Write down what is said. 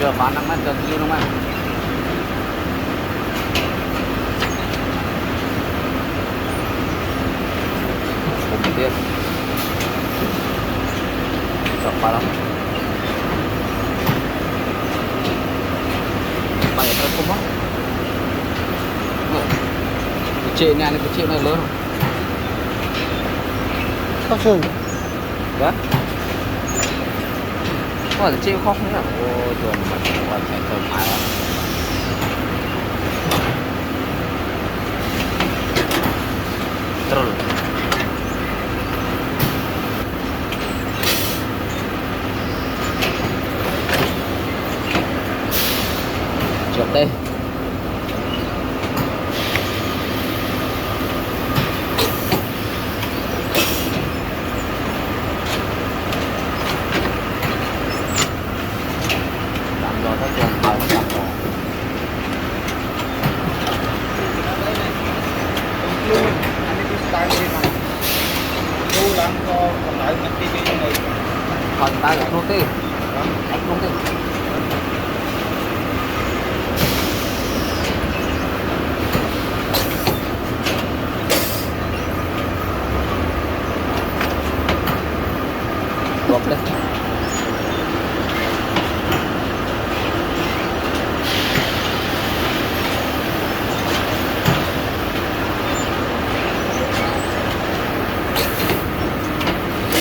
giờ bán năm mét gần như đúng không anh? Một tiền chọn ba lắm bảy cái không mất cái trên này lớn không? Có sừng. Đấy có phải treo khóc nữa. Ôi trời mà còn phải thoải mái lắm. Terus chụp đây làm rồi các trường vào làm rồi còn ta là công ty anh công ty luộc đây